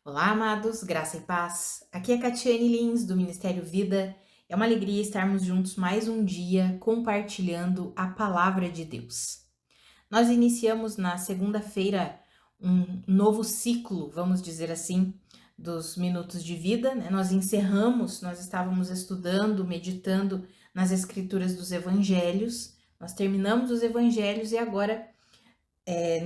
Olá, amados, graça e paz. Aqui é Catiane Lins, do Ministério Vida. É uma alegria estarmos juntos mais um dia compartilhando a palavra de Deus. Nós iniciamos na segunda-feira um novo ciclo, vamos dizer assim, dos minutos de vida, né? Nós estávamos estudando, meditando nas escrituras dos evangelhos. Nós terminamos os evangelhos e agora,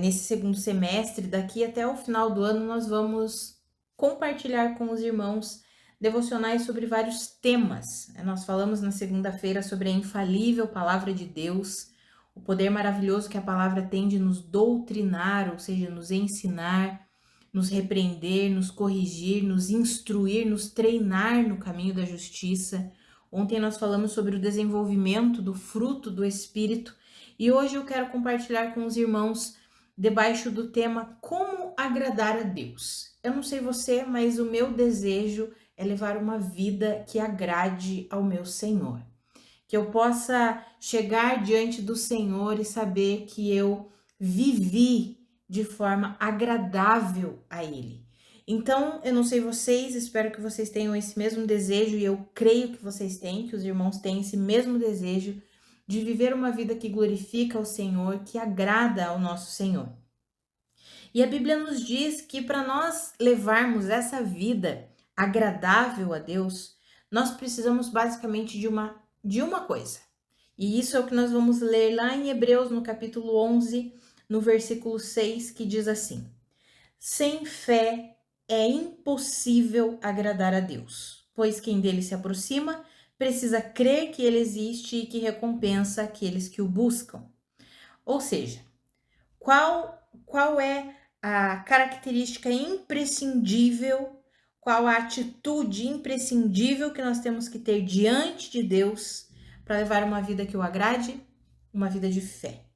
nesse segundo semestre, daqui até o final do ano, nós vamos compartilhar com os irmãos devocionais sobre vários temas. Nós falamos na segunda-feira sobre a infalível palavra de Deus, o poder maravilhoso que a palavra tem de nos doutrinar, ou seja, nos ensinar, nos repreender, nos corrigir, nos instruir, nos treinar no caminho da justiça. Ontem nós falamos sobre o desenvolvimento do fruto do Espírito e hoje eu quero compartilhar com os irmãos debaixo do tema Como agradar a Deus. Eu não sei você, mas o meu desejo é levar uma vida que agrade ao meu Senhor. Que eu possa chegar diante do Senhor e saber que eu vivi de forma agradável a Ele. Então, eu não sei vocês, espero que vocês tenham esse mesmo desejo e eu creio que vocês têm, que os irmãos têm esse mesmo desejo de viver uma vida que glorifica o Senhor, que agrada ao nosso Senhor. E a Bíblia nos diz que para nós levarmos essa vida agradável a Deus, nós precisamos basicamente de uma coisa. E isso é o que nós vamos ler lá em Hebreus, no capítulo 11, no versículo 6, que diz assim: Sem fé é impossível agradar a Deus, pois quem dele se aproxima precisa crer que ele existe e que recompensa aqueles que o buscam. Ou seja, qual é a característica imprescindível, qual a atitude imprescindível que nós temos que ter diante de Deus para levar uma vida que o agrade? Uma vida de fé.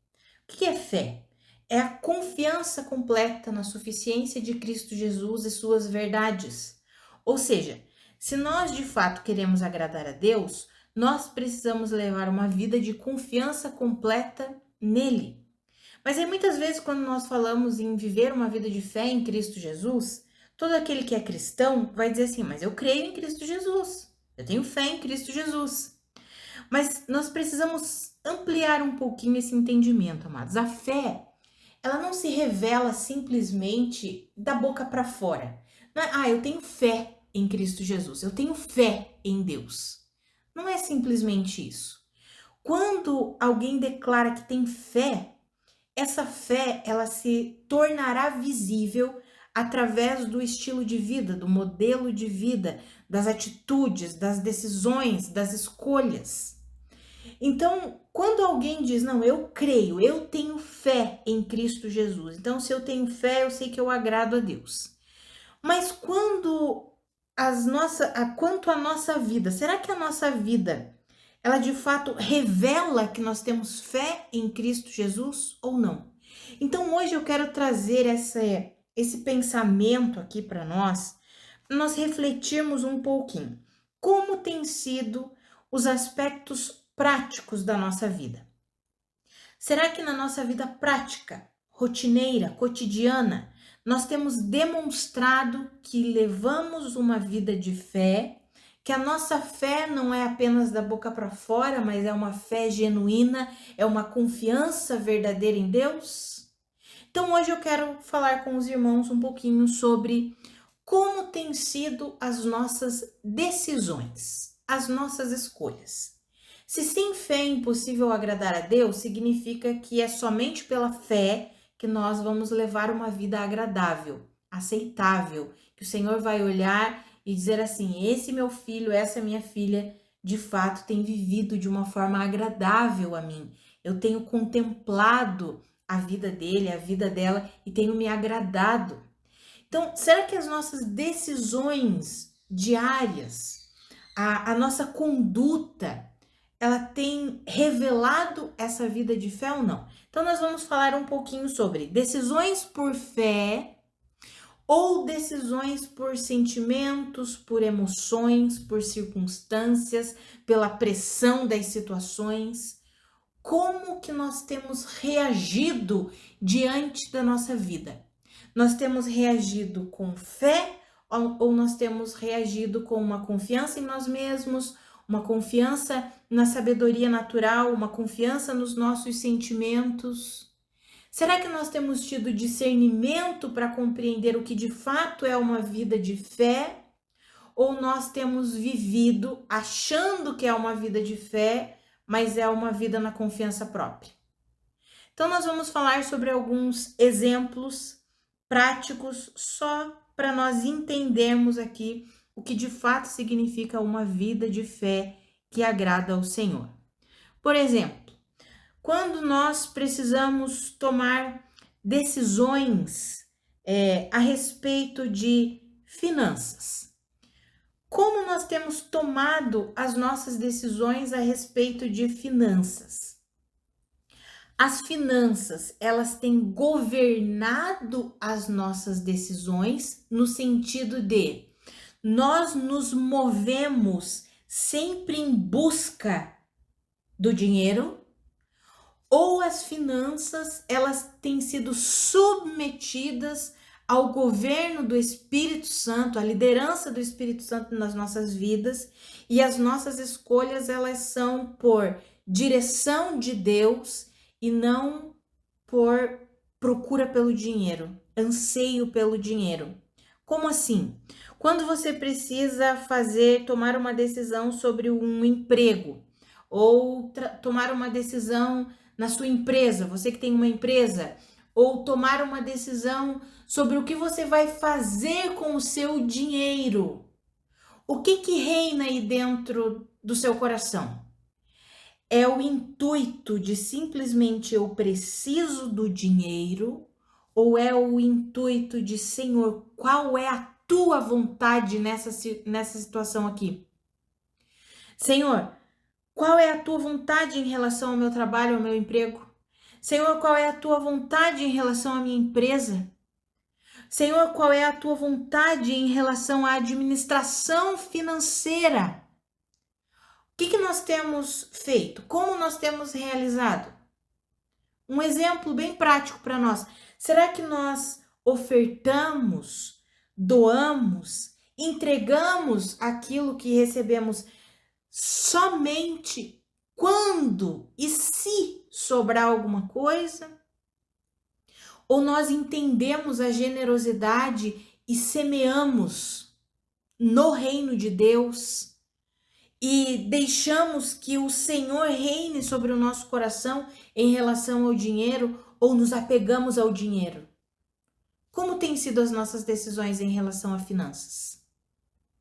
O que é fé? É a confiança completa na suficiência de Cristo Jesus e suas verdades. Ou seja, se nós de fato queremos agradar a Deus, nós precisamos levar uma vida de confiança completa nele. Mas aí muitas vezes quando nós falamos em viver uma vida de fé em Cristo Jesus, todo aquele que é cristão vai dizer assim, mas eu creio em Cristo Jesus, eu tenho fé em Cristo Jesus. Mas nós precisamos ampliar um pouquinho esse entendimento, amados. A fé, ela não se revela simplesmente da boca para fora. Não é, eu tenho fé em Cristo Jesus, eu tenho fé em Deus. Não é simplesmente isso. Quando alguém declara que tem fé, essa fé, ela se tornará visível através do estilo de vida, do modelo de vida, das atitudes, das decisões, das escolhas. Então, quando alguém diz, não, eu creio, eu tenho fé em Cristo Jesus. Então, se eu tenho fé, eu sei que eu agrado a Deus. Mas quanto à nossa vida, será que a nossa vida ela de fato revela que nós temos fé em Cristo Jesus ou não? Então hoje eu quero trazer esse pensamento aqui para nós refletirmos um pouquinho. Como tem sido os aspectos práticos da nossa vida? Será que na nossa vida prática, rotineira, cotidiana, nós temos demonstrado que levamos uma vida de fé, que a nossa fé não é apenas da boca para fora, mas é uma fé genuína, é uma confiança verdadeira em Deus? Então hoje eu quero falar com os irmãos um pouquinho sobre como têm sido as nossas decisões, as nossas escolhas. Se sem fé é impossível agradar a Deus, significa que é somente pela fé que nós vamos levar uma vida agradável, aceitável, que o Senhor vai olhar e dizer assim: esse meu filho, essa minha filha, de fato tem vivido de uma forma agradável a mim. Eu tenho contemplado a vida dele, a vida dela e tenho me agradado. Então, será que as nossas decisões diárias, a nossa conduta, ela tem revelado essa vida de fé ou não? Então, nós vamos falar um pouquinho sobre decisões por fé ou decisões por sentimentos, por emoções, por circunstâncias, pela pressão das situações. Como que nós temos reagido diante da nossa vida? Nós temos reagido com fé ou nós temos reagido com uma confiança em nós mesmos, uma confiança na sabedoria natural, uma confiança nos nossos sentimentos? Será que nós temos tido discernimento para compreender o que de fato é uma vida de fé? Ou nós temos vivido achando que é uma vida de fé, mas é uma vida na confiança própria? Então, nós vamos falar sobre alguns exemplos práticos só para nós entendermos aqui o que de fato significa uma vida de fé que agrada ao Senhor. Por exemplo, quando nós precisamos tomar decisões a respeito de finanças, como nós temos tomado as nossas decisões a respeito de finanças? As finanças, elas têm governado as nossas decisões no sentido de nós nos movemos sempre em busca do dinheiro, ou as finanças, elas têm sido submetidas ao governo do Espírito Santo, à liderança do Espírito Santo nas nossas vidas, e as nossas escolhas, elas são por direção de Deus e não por procura pelo dinheiro, anseio pelo dinheiro. Como assim? Quando você precisa tomar uma decisão sobre um emprego, ou tomar uma decisão na sua empresa, você que tem uma empresa, ou tomar uma decisão sobre o que você vai fazer com o seu dinheiro. O que reina aí dentro do seu coração? É o intuito de simplesmente eu preciso do dinheiro, ou é o intuito de Senhor, qual é a tua vontade nessa situação aqui? Senhor, qual é a tua vontade em relação ao meu trabalho, ao meu emprego? Senhor, qual é a tua vontade em relação à minha empresa? Senhor, qual é a tua vontade em relação à administração financeira? O que nós temos feito? Como nós temos realizado? Um exemplo bem prático para nós. Será que nós ofertamos, doamos, entregamos aquilo que recebemos somente quando e se sobrar alguma coisa? Ou nós entendemos a generosidade e semeamos no reino de Deus e deixamos que o Senhor reine sobre o nosso coração em relação ao dinheiro, ou nos apegamos ao dinheiro? Como têm sido as nossas decisões em relação a finanças?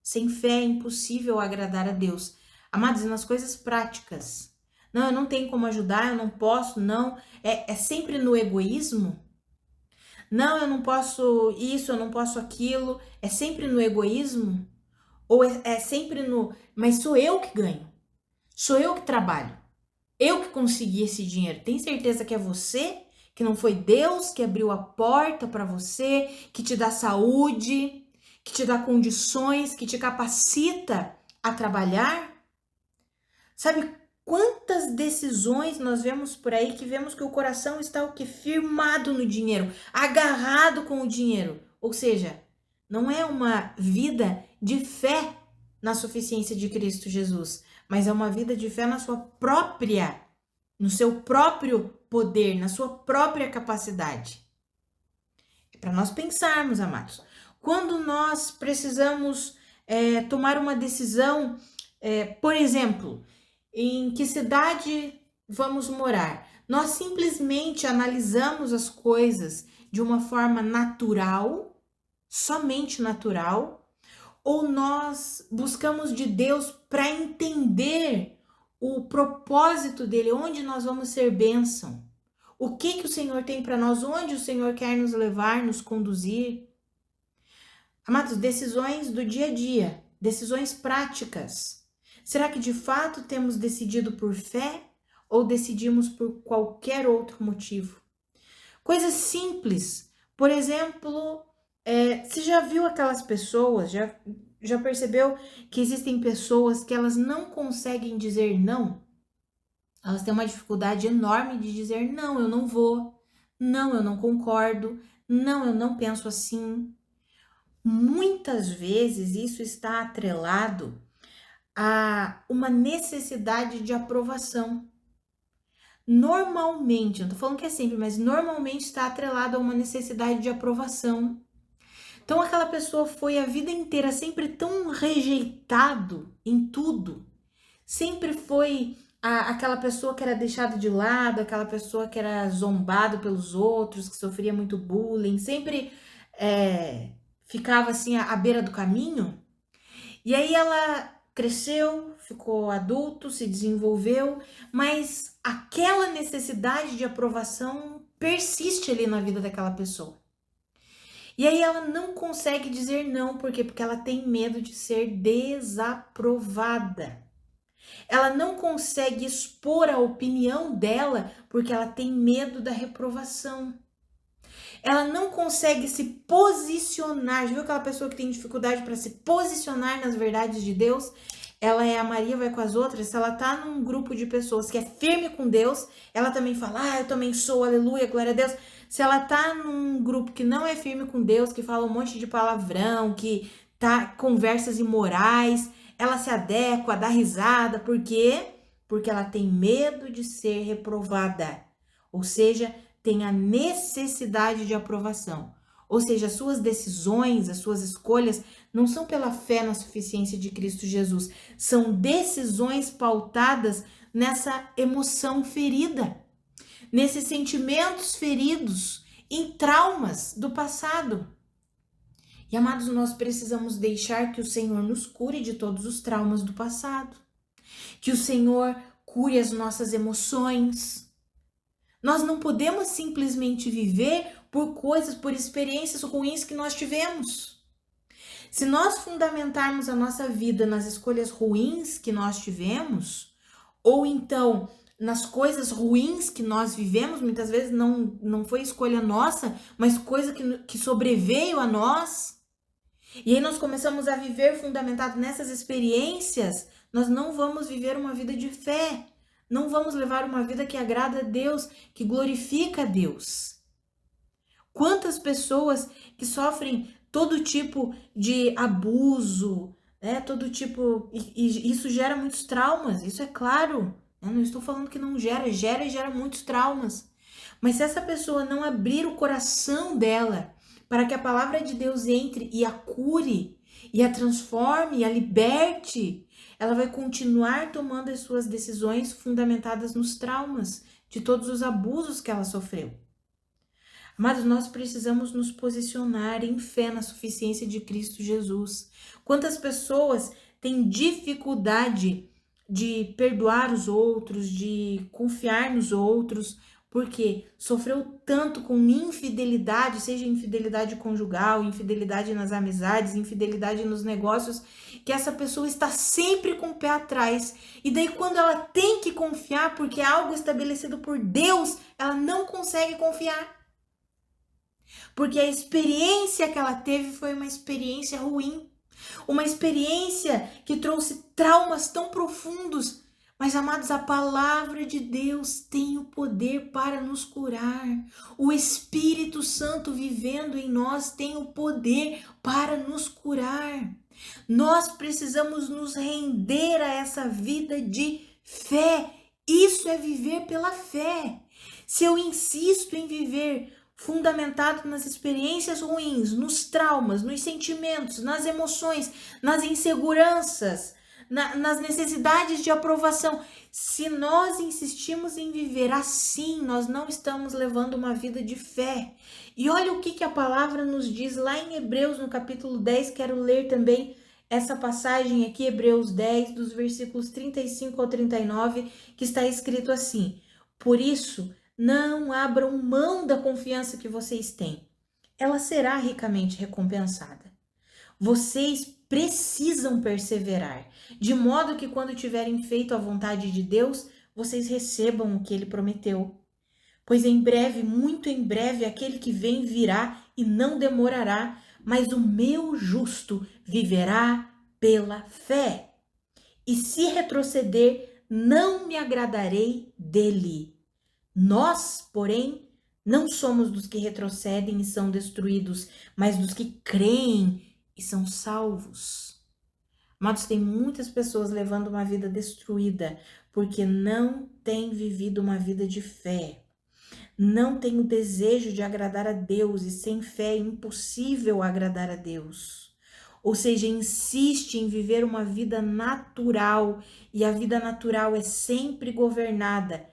Sem fé é impossível agradar a Deus. Amados, nas coisas práticas. Não, eu não tenho como ajudar, eu não posso, não. É sempre no egoísmo? Não, eu não posso isso, eu não posso aquilo. É sempre no egoísmo? Ou é sempre no, mas sou eu que ganho, sou eu que trabalho, eu que consegui esse dinheiro. Tem certeza que é você? Que não foi Deus que abriu a porta para você, que te dá saúde, que te dá condições, que te capacita a trabalhar? Sabe quantas decisões nós vemos por aí que vemos que o coração está o que? Firmado no dinheiro, agarrado com o dinheiro. Ou seja, não é uma vida de fé na suficiência de Cristo Jesus, mas é uma vida de fé no seu próprio poder, na sua própria capacidade. É para nós pensarmos, amados. Quando nós precisamos tomar uma decisão, por exemplo, em que cidade vamos morar, nós simplesmente analisamos as coisas de uma forma natural, somente natural, ou nós buscamos de Deus para entender o propósito dele, onde nós vamos ser bênção, o que o Senhor tem para nós, onde o Senhor quer nos levar, nos conduzir. Amados, decisões do dia a dia, decisões práticas. Será que de fato temos decidido por fé ou decidimos por qualquer outro motivo? Coisas simples, por exemplo, você já viu aquelas pessoas, já percebeu que existem pessoas que elas não conseguem dizer não? Elas têm uma dificuldade enorme de dizer não, eu não vou, não, eu não concordo, não, eu não penso assim. Muitas vezes isso está atrelado a uma necessidade de aprovação. Normalmente, não tô falando que é sempre, mas normalmente está atrelado a uma necessidade de aprovação. Então aquela pessoa foi a vida inteira sempre tão rejeitado em tudo, sempre foi aquela pessoa que era deixada de lado, aquela pessoa que era zombado pelos outros, que sofria muito bullying, sempre ficava assim à beira do caminho. E aí ela cresceu, ficou adulto, se desenvolveu, mas aquela necessidade de aprovação persiste ali na vida daquela pessoa. E aí ela não consegue dizer não, por quê? Porque ela tem medo de ser desaprovada. Ela não consegue expor a opinião dela porque ela tem medo da reprovação. Ela não consegue se posicionar. Já viu aquela pessoa que tem dificuldade para se posicionar nas verdades de Deus? Ela é a Maria, vai com as outras. Se ela tá num grupo de pessoas que é firme com Deus, ela também fala, eu também sou, aleluia, glória a Deus. Se ela tá num grupo que não é firme com Deus, que fala um monte de palavrão, que tá conversas imorais, ela se adequa, dá risada. Por quê? Porque ela tem medo de ser reprovada. Ou seja, tem a necessidade de aprovação. Ou seja, as suas decisões, as suas escolhas não são pela fé na suficiência de Cristo Jesus, são decisões pautadas nessa emoção ferida, nesses sentimentos feridos, em traumas do passado. E amados, nós precisamos deixar que o Senhor nos cure de todos os traumas do passado, que o Senhor cure as nossas emoções. Nós não podemos simplesmente viver por coisas, por experiências ruins que nós tivemos. Se nós fundamentarmos a nossa vida nas escolhas ruins que nós tivemos, ou então nas coisas ruins que nós vivemos, muitas vezes não foi escolha nossa, mas coisa que sobreveio a nós, e aí nós começamos a viver fundamentado nessas experiências, nós não vamos viver uma vida de fé. Não vamos levar uma vida que agrada a Deus, que glorifica a Deus. Quantas pessoas que sofrem todo tipo de abuso, né? Todo tipo. E isso gera muitos traumas, isso é claro. Eu não estou falando que não gera e gera muitos traumas. Mas se essa pessoa não abrir o coração dela para que a palavra de Deus entre e a cure, e a transforme, e a liberte, ela vai continuar tomando as suas decisões fundamentadas nos traumas de todos os abusos que ela sofreu. Amados, nós precisamos nos posicionar em fé na suficiência de Cristo Jesus. Quantas pessoas têm dificuldade de perdoar os outros, de confiar nos outros, porque sofreu tanto com infidelidade, seja infidelidade conjugal, infidelidade nas amizades, infidelidade nos negócios, que essa pessoa está sempre com o pé atrás. E daí quando ela tem que confiar, porque é algo estabelecido por Deus, ela não consegue confiar. Porque a experiência que ela teve foi uma experiência ruim. Uma experiência que trouxe traumas tão profundos. Mas, amados, a palavra de Deus tem o poder para nos curar. O Espírito Santo vivendo em nós tem o poder para nos curar. Nós precisamos nos render a essa vida de fé. Isso é viver pela fé. Se eu insisto em viver fundamentado nas experiências ruins, nos traumas, nos sentimentos, nas emoções, nas inseguranças, nas necessidades de aprovação. Se nós insistimos em viver assim, nós não estamos levando uma vida de fé. E olha o que a palavra nos diz lá em Hebreus, no capítulo 10, quero ler também essa passagem aqui, Hebreus 10, dos versículos 35 ao 39, que está escrito assim: por isso, não abram mão da confiança que vocês têm. Ela será ricamente recompensada. Vocês precisam perseverar, de modo que quando tiverem feito a vontade de Deus, vocês recebam o que ele prometeu. Pois em breve, muito em breve, aquele que vem virá e não demorará, mas o meu justo viverá pela fé. E se retroceder, não me agradarei dele. Nós, porém, não somos dos que retrocedem e são destruídos, mas dos que creem e são salvos. Amados, tem muitas pessoas levando uma vida destruída porque não têm vivido uma vida de fé. Não tem o desejo de agradar a Deus, e sem fé é impossível agradar a Deus. Ou seja, insiste em viver uma vida natural, e a vida natural é sempre governada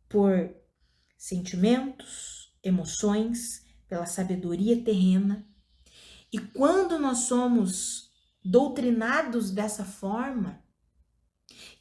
por sentimentos, emoções, pela sabedoria terrena. E quando nós somos doutrinados dessa forma,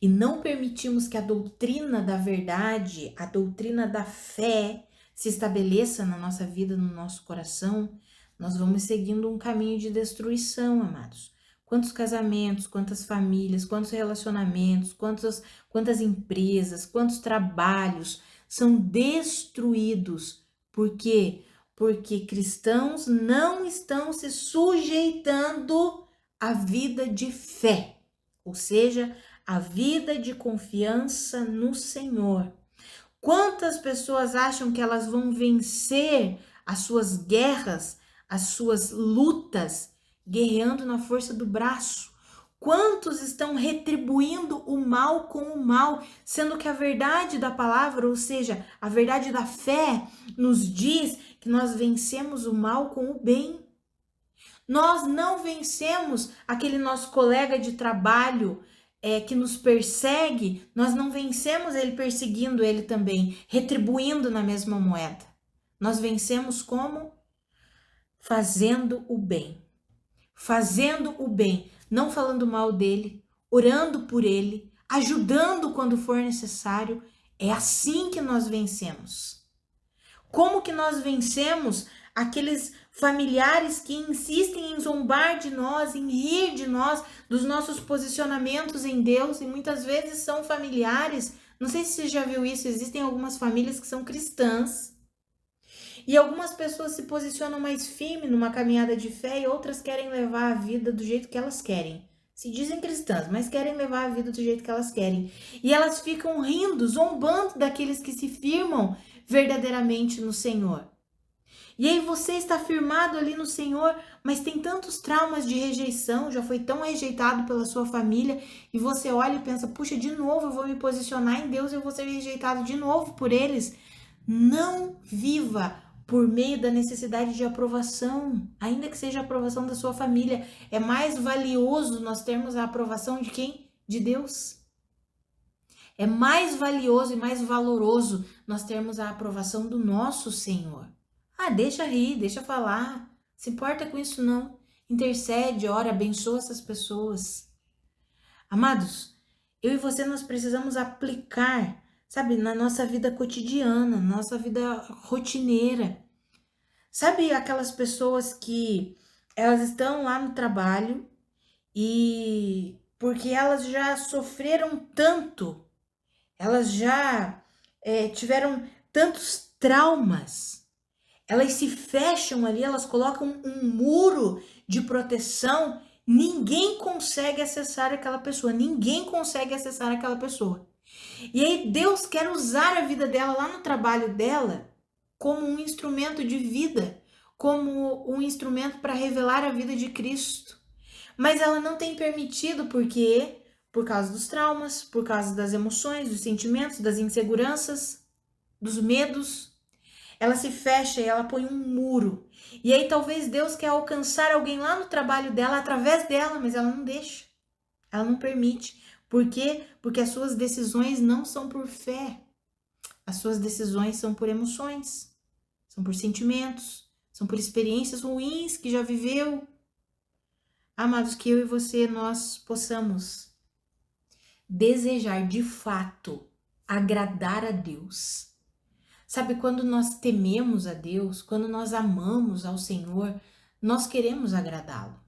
e não permitimos que a doutrina da verdade, a doutrina da fé se estabeleça na nossa vida, no nosso coração, nós vamos seguindo um caminho de destruição, amados. Quantos casamentos, quantas famílias, quantos relacionamentos, quantas empresas, quantos trabalhos são destruídos. Por quê? Porque cristãos não estão se sujeitando à vida de fé, ou seja, a vida de confiança no Senhor. Quantas pessoas acham que elas vão vencer as suas guerras, as suas lutas, guerreando na força do braço? Quantos estão retribuindo o mal com o mal, sendo que a verdade da palavra, ou seja, a verdade da fé, nos diz que nós vencemos o mal com o bem. Nós não vencemos aquele nosso colega de trabalho que nos persegue, nós não vencemos ele perseguindo ele também, retribuindo na mesma moeda. Nós vencemos como? Fazendo o bem. Fazendo o bem, não falando mal dele, orando por ele, ajudando quando for necessário. É assim que nós vencemos. Como que nós vencemos aqueles familiares que insistem em zombar de nós, em rir de nós, dos nossos posicionamentos em Deus, e muitas vezes são familiares? Não sei se você já viu isso, existem algumas famílias que são cristãs, e algumas pessoas se posicionam mais firme numa caminhada de fé e outras querem levar a vida do jeito que elas querem. Se dizem cristãs, mas querem levar a vida do jeito que elas querem. E elas ficam rindo, zombando daqueles que se firmam verdadeiramente no Senhor. E aí você está firmado ali no Senhor, mas tem tantos traumas de rejeição, já foi tão rejeitado pela sua família, e você olha e pensa, puxa, de novo eu vou me posicionar em Deus e eu vou ser rejeitado de novo por eles. Não viva por meio da necessidade de aprovação, ainda que seja a aprovação da sua família. É mais valioso nós termos a aprovação de quem? De Deus. É mais valioso e mais valoroso nós termos a aprovação do nosso Senhor. Ah, deixa rir, deixa falar, se importa com isso não. Intercede, ora, abençoa essas pessoas. Amados, eu e você nós precisamos aplicar, sabe, na nossa vida cotidiana, na nossa vida rotineira. Sabe aquelas pessoas que elas estão lá no trabalho e porque elas já sofreram tanto, elas já tiveram tantos traumas, elas se fecham ali, elas colocam um muro de proteção, ninguém consegue acessar aquela pessoa, ninguém consegue acessar aquela pessoa. E aí Deus quer usar a vida dela lá no trabalho dela como um instrumento de vida, como um instrumento para revelar a vida de Cristo. Mas ela não tem permitido, porque por causa dos traumas, por causa das emoções, dos sentimentos, das inseguranças, dos medos, ela se fecha e ela põe um muro. E aí talvez Deus quer alcançar alguém lá no trabalho dela através dela, mas ela não deixa. Ela não permite. Por quê? Porque as suas decisões não são por fé. As suas decisões são por emoções, são por sentimentos, são por experiências ruins que já viveu. Amados, que eu e você, nós possamos desejar de fato agradar a Deus. Sabe, quando nós tememos a Deus, quando nós amamos ao Senhor, nós queremos agradá-lo.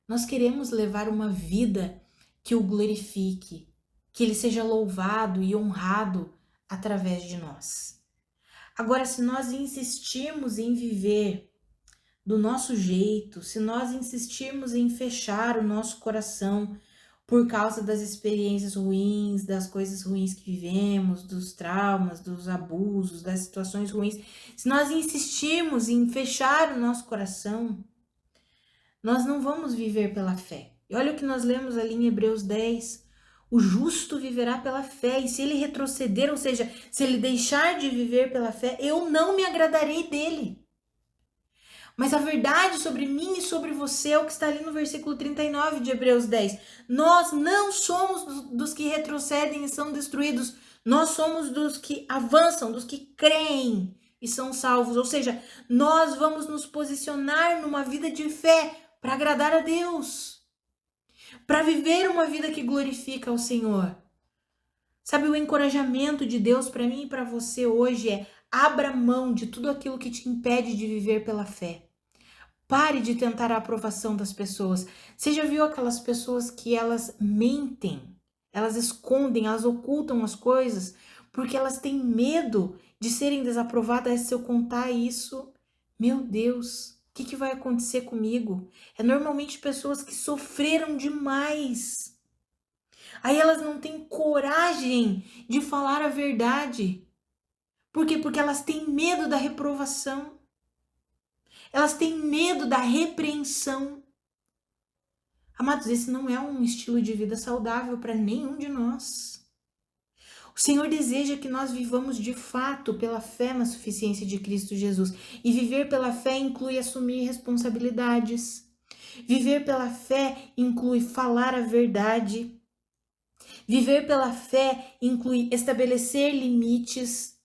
Nós queremos levar uma vida que o glorifique, que ele seja louvado e honrado através de nós. Agora, se nós insistirmos em viver do nosso jeito, se nós insistirmos em fechar o nosso coração por causa das experiências ruins, das coisas ruins que vivemos, dos traumas, dos abusos, das situações ruins, se nós insistirmos em fechar o nosso coração, Nós não vamos viver pela fé. E olha o que nós lemos ali em Hebreus 10. O justo viverá pela fé, e se ele retroceder, ou seja, se ele deixar de viver pela fé, eu não me agradarei dele. Mas a verdade sobre mim e sobre você é o que está ali no versículo 39 de Hebreus 10. Nós não somos dos que retrocedem e são destruídos, nós somos dos que avançam, dos que creem e são salvos. Ou seja, nós vamos nos posicionar numa vida de fé para agradar a Deus, para viver uma vida que glorifica ao Senhor. Sabe, o encorajamento de Deus para mim e para você hoje é: abra mão de tudo aquilo que te impede de viver pela fé. Pare de tentar a aprovação das pessoas. Você já viu aquelas pessoas que elas mentem, elas escondem, elas ocultam as coisas porque elas têm medo de serem desaprovadas se eu contar isso? Meu Deus, o que vai acontecer comigo? É normalmente pessoas que sofreram demais. Aí elas não têm coragem de falar a verdade. Por quê? Porque elas têm medo da reprovação. Elas têm medo da repreensão. Amados, esse não é um estilo de vida saudável para nenhum de nós. O Senhor deseja que nós vivamos de fato pela fé na suficiência de Cristo Jesus. E viver pela fé inclui assumir responsabilidades. Viver pela fé inclui falar a verdade. Viver pela fé inclui estabelecer limites.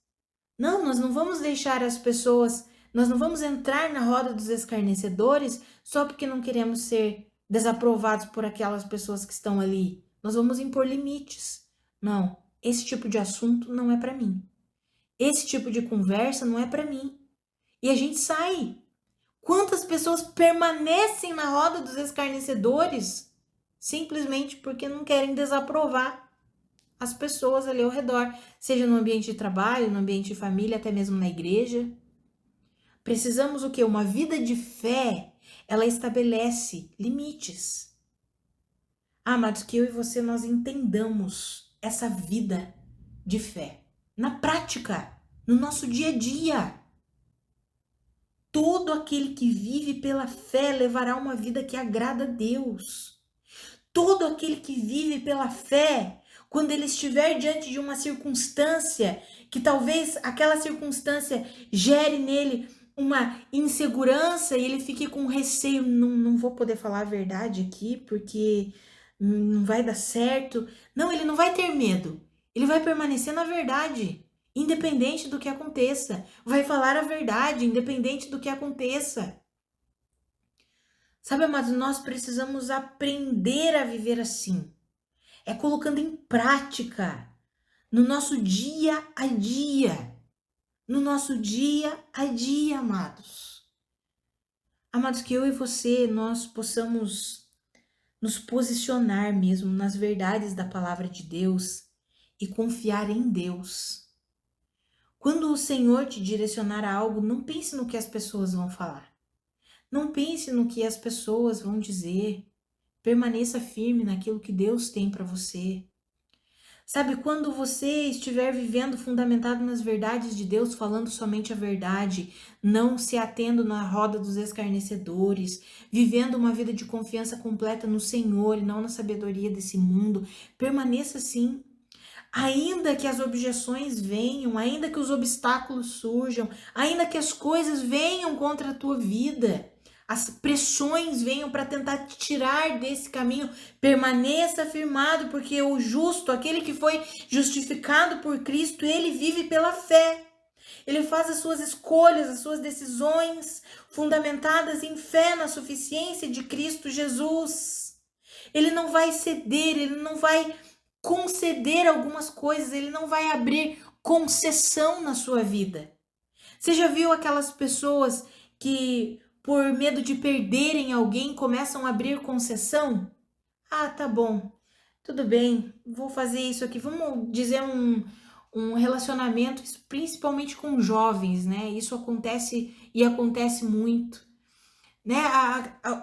Não, nós não vamos deixar as pessoas, nós não vamos entrar na roda dos escarnecedores só porque não queremos ser desaprovados por aquelas pessoas que estão ali. Nós vamos impor limites. Não, esse tipo de assunto não é para mim. Esse tipo de conversa não é para mim. E a gente sai. Quantas pessoas permanecem na roda dos escarnecedores simplesmente porque não querem desaprovar as pessoas ali ao redor, seja no ambiente de trabalho, no ambiente de família, até mesmo na igreja. Precisamos o quê? Uma vida de fé, ela estabelece limites. Amados, que eu e você nós entendamos essa vida de fé na prática, no nosso dia a dia. Todo aquele que vive pela fé levará uma vida que agrada a Deus. Todo aquele que vive pela fé, quando ele estiver diante de uma circunstância, que talvez aquela circunstância gere nele uma insegurança e ele fique com receio, não vou poder falar a verdade aqui porque não vai dar certo. Não, ele não vai ter medo, ele vai permanecer na verdade, independente do que aconteça. Vai falar a verdade, independente do que aconteça. Sabe, amados, nós precisamos aprender a viver assim. É colocando em prática no nosso dia a dia. No nosso dia a dia, amados. Amados, que eu e você, nós possamos nos posicionar mesmo nas verdades da palavra de Deus e confiar em Deus. Quando o Senhor te direcionar a algo, não pense no que as pessoas vão falar. Não pense no que as pessoas vão dizer. Permaneça firme naquilo que Deus tem para você. Sabe, quando você estiver vivendo fundamentado nas verdades de Deus, falando somente a verdade, não se atendo na roda dos escarnecedores, vivendo uma vida de confiança completa no Senhor e não na sabedoria desse mundo, permaneça assim. Ainda que as objeções venham, ainda que os obstáculos surjam, ainda que as coisas venham contra a tua vida, as pressões venham para tentar te tirar desse caminho, permaneça firmado, porque o justo, aquele que foi justificado por Cristo, ele vive pela fé. Ele faz as suas escolhas, as suas decisões fundamentadas em fé na suficiência de Cristo Jesus. Ele não vai ceder, ele não vai conceder algumas coisas, ele não vai abrir concessão na sua vida. Você já viu aquelas pessoas que, por medo de perderem alguém, começam a abrir concessão? Ah, tá bom, tudo bem, vou fazer isso aqui. Vamos dizer um relacionamento, principalmente com jovens, né? Isso acontece e acontece muito. Né?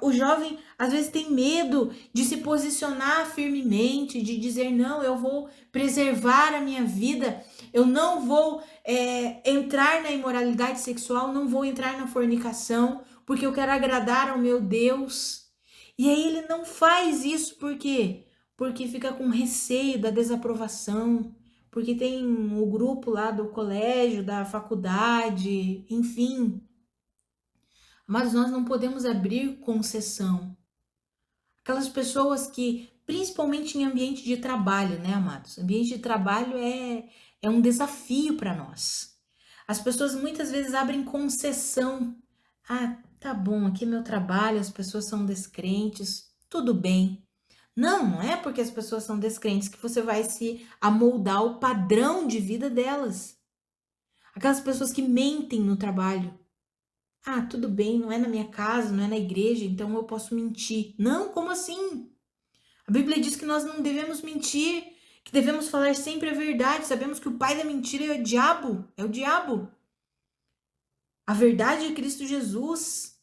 O jovem às vezes tem medo de se posicionar firmemente, de dizer não, eu vou preservar a minha vida, eu não vou entrar na imoralidade sexual, não vou entrar na fornicação, porque eu quero agradar ao meu Deus. E aí ele não faz isso por quê? Porque fica com receio da desaprovação, porque tem o grupo lá do colégio, da faculdade, enfim. Mas nós não podemos abrir concessão. Aquelas pessoas que, principalmente em ambiente de trabalho, né, amados? Ambiente de trabalho é um desafio para nós. As pessoas muitas vezes abrem concessão. Ah, tá bom, aqui é meu trabalho, as pessoas são descrentes, tudo bem. Não, não é porque as pessoas são descrentes que você vai se amoldar ao padrão de vida delas. Aquelas pessoas que mentem no trabalho. Ah, tudo bem, não é na minha casa, não é na igreja, então eu posso mentir. Não, como assim? A Bíblia diz que nós não devemos mentir, que devemos falar sempre a verdade. Sabemos que o pai da mentira é o diabo, é o diabo. A verdade é Cristo Jesus.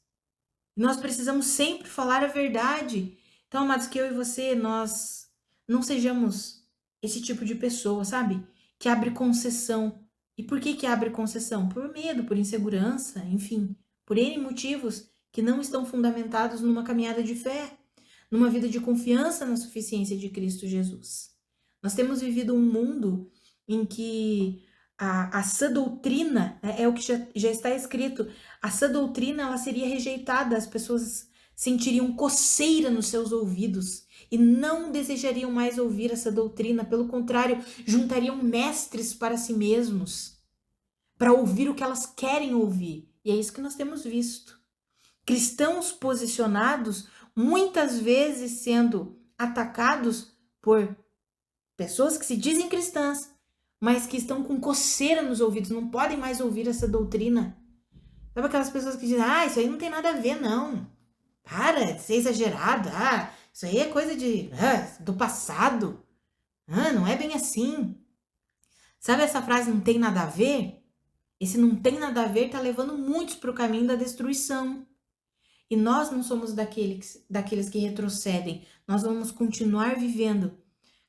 Nós precisamos sempre falar a verdade. Então, amados, que eu e você, nós não sejamos esse tipo de pessoa, sabe? Que abre concessão. E por que abre concessão? Por medo, por insegurança, enfim, por N motivos que não estão fundamentados numa caminhada de fé, numa vida de confiança na suficiência de Cristo Jesus. Nós temos vivido um mundo em que a sã doutrina, né, é o que já está escrito, a sã doutrina ela seria rejeitada, as pessoas sentiriam coceira nos seus ouvidos e não desejariam mais ouvir essa doutrina, pelo contrário, juntariam mestres para si mesmos, para ouvir o que elas querem ouvir. E é isso que nós temos visto. Cristãos posicionados, muitas vezes sendo atacados por pessoas que se dizem cristãs, mas que estão com coceira nos ouvidos, não podem mais ouvir essa doutrina. Sabe aquelas pessoas que dizem, ah, isso aí não tem nada a ver, não. Para de ser exagerado. Ah, isso aí é coisa do passado. Ah, não é bem assim. Sabe essa frase não tem nada a ver? Esse não tem nada a ver tá levando muitos para o caminho da destruição. E nós não somos daqueles que retrocedem. Nós vamos continuar vivendo,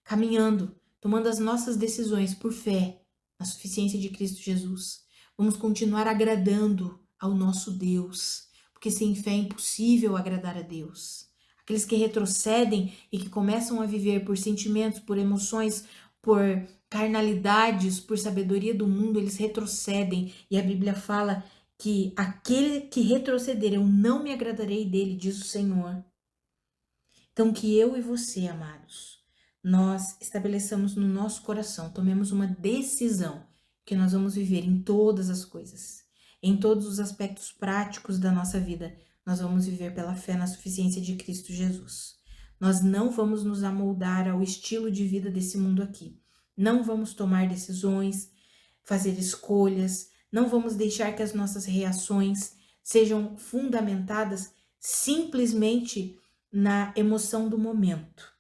caminhando, tomando as nossas decisões por fé na suficiência de Cristo Jesus. Vamos continuar agradando ao nosso Deus, porque sem fé é impossível agradar a Deus. Aqueles que retrocedem e que começam a viver por sentimentos, por emoções, por carnalidades, por sabedoria do mundo, eles retrocedem. E a Bíblia fala que aquele que retroceder, eu não me agradarei dele, diz o Senhor. Então, que eu e você, amados, nós estabeleçamos no nosso coração, tomemos uma decisão que nós vamos viver em todas as coisas, em todos os aspectos práticos da nossa vida, nós vamos viver pela fé na suficiência de Cristo Jesus. Nós não vamos nos amoldar ao estilo de vida desse mundo aqui. Não vamos tomar decisões, fazer escolhas, não vamos deixar que as nossas reações sejam fundamentadas simplesmente na emoção do momento,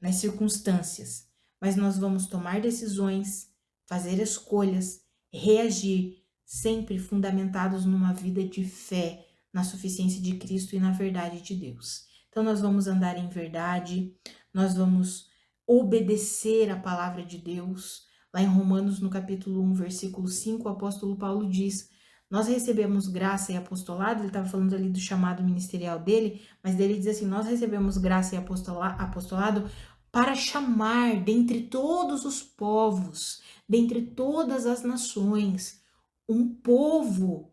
nas circunstâncias, mas nós vamos tomar decisões, fazer escolhas, reagir, sempre fundamentados numa vida de fé, na suficiência de Cristo e na verdade de Deus. Então nós vamos andar em verdade, nós vamos obedecer a palavra de Deus. Lá em Romanos, no capítulo 1, versículo 5, o apóstolo Paulo diz: nós recebemos graça e apostolado, ele estava falando ali do chamado ministerial dele, mas dele diz assim, nós recebemos graça e apostolado para chamar dentre todos os povos, dentre todas as nações, um povo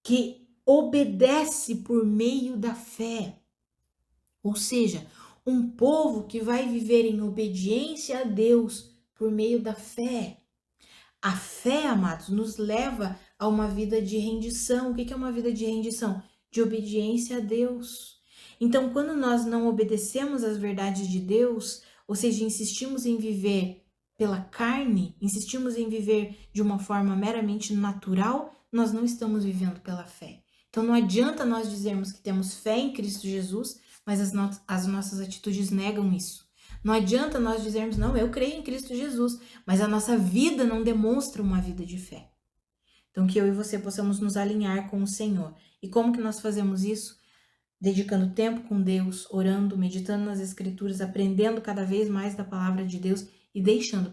que obedece por meio da fé. Ou seja, um povo que vai viver em obediência a Deus por meio da fé. A fé, amados, nos leva a uma vida de rendição. O que é uma vida de rendição? De obediência a Deus. Então, quando nós não obedecemos às verdades de Deus, ou seja, insistimos em viver pela carne, insistimos em viver de uma forma meramente natural, nós não estamos vivendo pela fé. Então, não adianta nós dizermos que temos fé em Cristo Jesus, mas as nossas atitudes negam isso. Não adianta nós dizermos, não, eu creio em Cristo Jesus, mas a nossa vida não demonstra uma vida de fé. Então, que eu e você possamos nos alinhar com o Senhor. E como que nós fazemos isso? Dedicando tempo com Deus, orando, meditando nas Escrituras, aprendendo cada vez mais da palavra de Deus e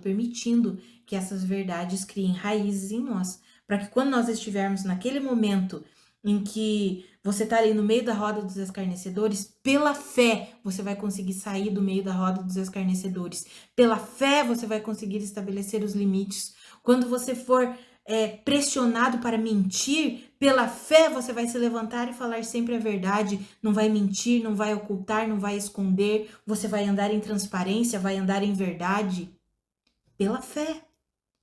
permitindo que essas verdades criem raízes em nós, para que quando nós estivermos naquele momento em que Você tá ali no meio da roda dos escarnecedores, pela fé você vai conseguir sair do meio da roda dos escarnecedores. Pela fé você vai conseguir estabelecer os limites. Quando você for pressionado para mentir, pela fé você vai se levantar e falar sempre a verdade, não vai mentir, não vai ocultar, não vai esconder, você vai andar em transparência, vai andar em verdade. Pela fé,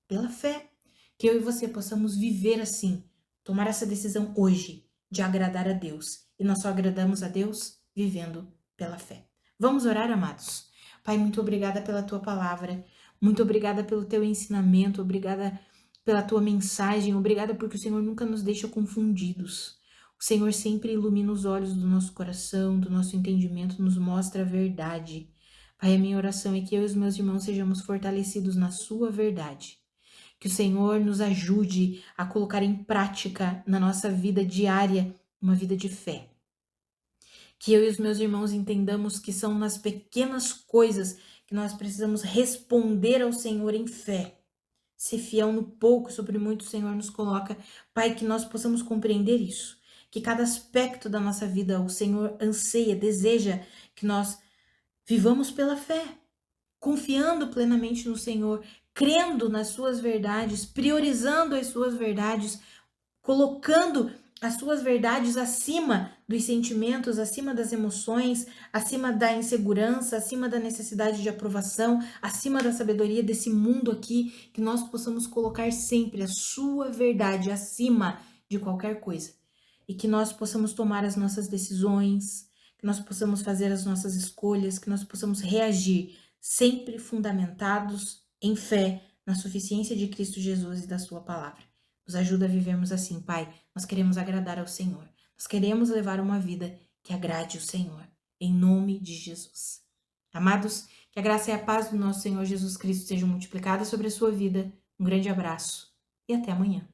pela fé. Que eu e você possamos viver assim, tomar essa decisão hoje de agradar a Deus. E nós só agradamos a Deus vivendo pela fé. Vamos orar, amados? Pai, muito obrigada pela tua palavra, muito obrigada pelo teu ensinamento, obrigada pela tua mensagem, obrigada porque o Senhor nunca nos deixa confundidos. O Senhor sempre ilumina os olhos do nosso coração, do nosso entendimento, nos mostra a verdade. Pai, a minha oração é que eu e os meus irmãos sejamos fortalecidos na sua verdade. Que o Senhor nos ajude a colocar em prática na nossa vida diária uma vida de fé. Que eu e os meus irmãos entendamos que são nas pequenas coisas que nós precisamos responder ao Senhor em fé. Ser fiel no pouco, sobre muito o Senhor nos coloca. Pai, que nós possamos compreender isso. Que cada aspecto da nossa vida o Senhor anseia, deseja que nós vivamos pela fé, confiando plenamente no Senhor, crendo nas suas verdades, priorizando as suas verdades, colocando as suas verdades acima dos sentimentos, acima das emoções, acima da insegurança, acima da necessidade de aprovação, acima da sabedoria desse mundo aqui, que nós possamos colocar sempre a sua verdade acima de qualquer coisa. E que nós possamos tomar as nossas decisões, que nós possamos fazer as nossas escolhas, que nós possamos reagir sempre fundamentados em fé na suficiência de Cristo Jesus e da sua palavra. Nos ajuda a vivermos assim, Pai. Nós queremos agradar ao Senhor. Nós queremos levar uma vida que agrade o Senhor. Em nome de Jesus. Amados, que a graça e a paz do nosso Senhor Jesus Cristo sejam multiplicadas sobre a sua vida. Um grande abraço e até amanhã.